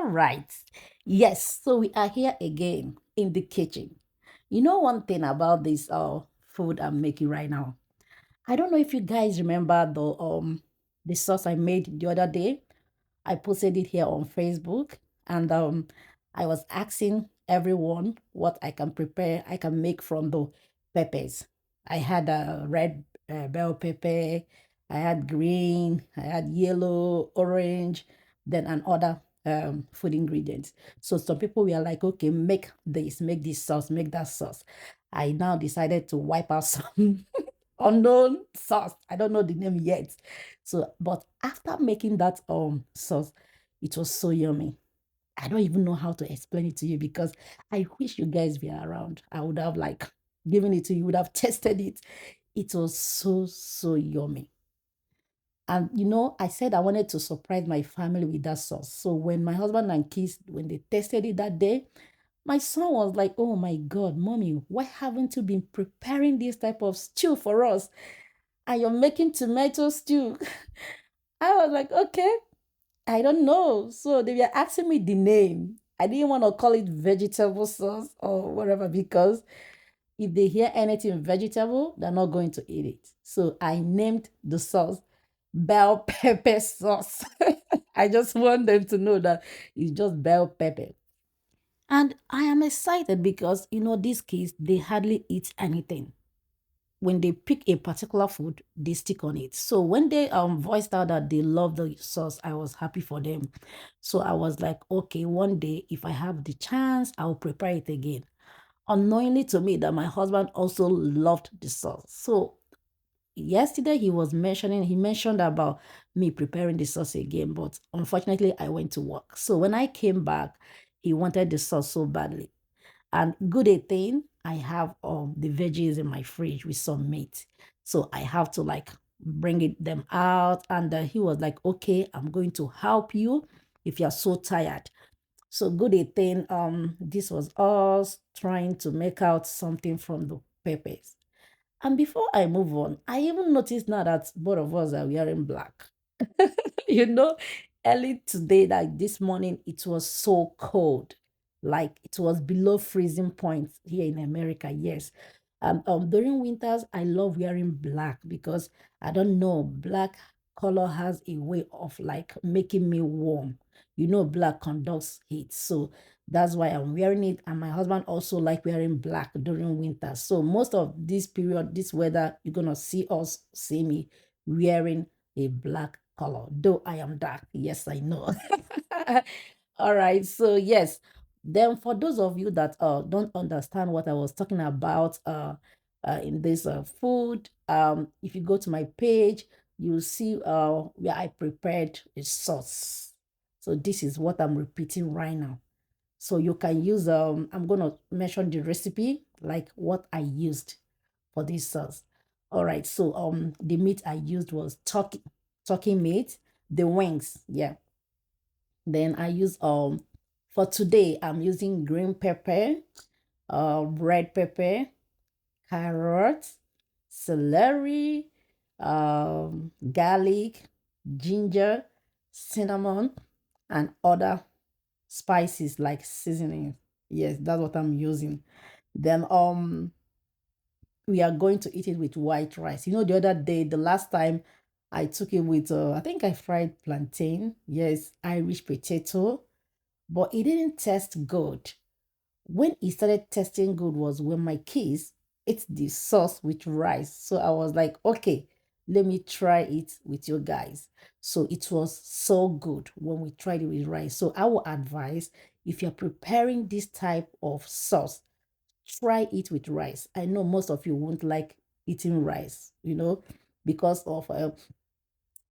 All right. Yes, so we are here again in the kitchen. You know one thing about this food I'm making right now. I don't know if you guys remember the sauce I made the other day. I posted it here on Facebook, and I was asking everyone what I can prepare, I can make from the peppers. I had a red bell pepper, I had green, I had yellow, orange, then another food ingredients. So some people were like, okay, make this sauce, make that sauce. I now decided to wipe out some unknown sauce. I don't know the name yet. So, but after making that sauce, it was so yummy. I don't even know how to explain it to you because I wish you guys were around. I would have like given it to you, would have tested it. It was so yummy. And I said I wanted to surprise my family with that sauce. So when my husband and kids, when they tested it that day, my son was like, "Oh my God, mommy, why haven't you been preparing this type of stew for us? And you're making tomato stew." I was like, okay, I don't know. So they were asking me the name. I didn't want to call it vegetable sauce or whatever because if they hear anything vegetable, they're not going to eat it. So I named the sauce bell pepper sauce. I just want them to know that it's just bell pepper. And I am excited because these kids they hardly eat anything. When they pick a particular food, they stick on it. So when they voiced out that they love the sauce, I was happy for them. So I was like, okay, one day if I have the chance, I'll prepare it again. Unknowingly to me that my husband also loved the sauce. So yesterday he mentioned about me preparing the sauce again, but unfortunately I went to work. So when I came back, he wanted the sauce so badly. And good a thing, I have the veggies in my fridge with some meat. So I have to like them out. And he was like, okay, I'm going to help you if you're so tired. So good a thing, this was us trying to make out something from the peppers. And before I move on, I even noticed now that both of us are wearing black. you know, early today, like this morning, it was so cold. Like it was below freezing point here in America. Yes. During winters, I love wearing black because I don't know, black color has a way of like making me warm. Black conducts heat. So that's why I'm wearing it. And my husband also like wearing black during winter. So most of this period, this weather, you're gonna see me wearing a black color. Though I am dark. Yes, I know. All right. So yes. Then for those of you that don't understand what I was talking about in this food, if you go to my page, you'll see where I prepared a sauce. So this is what I'm repeating right now. So you can use I'm gonna mention the recipe, like what I used for this sauce. All right, so the meat I used was turkey meat, the wings, yeah. Then I use for today I'm using green pepper, red pepper, carrots, celery, garlic, ginger, cinnamon, and other spices like seasoning. Yes, that's what I'm using. Then we are going to eat it with white rice. The other day, the last time I took it with I think I fried plantain. Yes, Irish potato, but it didn't taste good. When it started tasting good was when my kids ate the sauce with rice. So I was like, okay, let me try it with you guys. So it was so good when we tried it with rice. So I would advise if you're preparing this type of sauce, try it with rice. I know most of you won't like eating rice, because of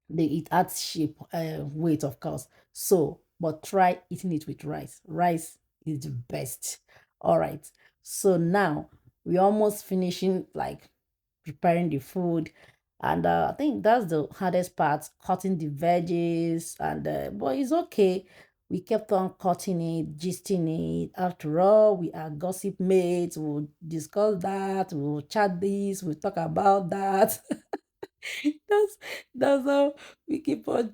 it adds shape, weight, of course. So, but try eating it with rice. Rice is the best. All right. So now we're almost finishing, like preparing the food, and I think that's the hardest part, cutting the veggies. And but it's okay. We kept on cutting it, gisting it. After all, we are gossip mates. We'll discuss that. We'll chat this. We'll talk about that. that's that's how we keep on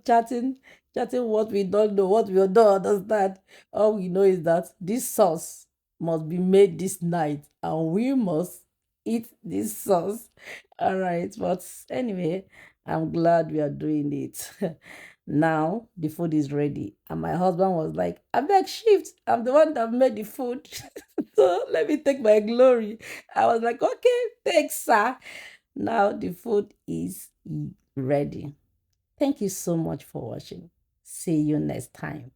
chatting what we don't know, what we don't understand. All we know is that this sauce must be made this night and we must eat this sauce. All right. But anyway, I'm glad we are doing it. Now the food is ready. And my husband was like, I beg shift. I'm the one that made the food. So let me take my glory. I was like, okay, thanks, sir. Now the food is ready. Thank you so much for watching. See you next time.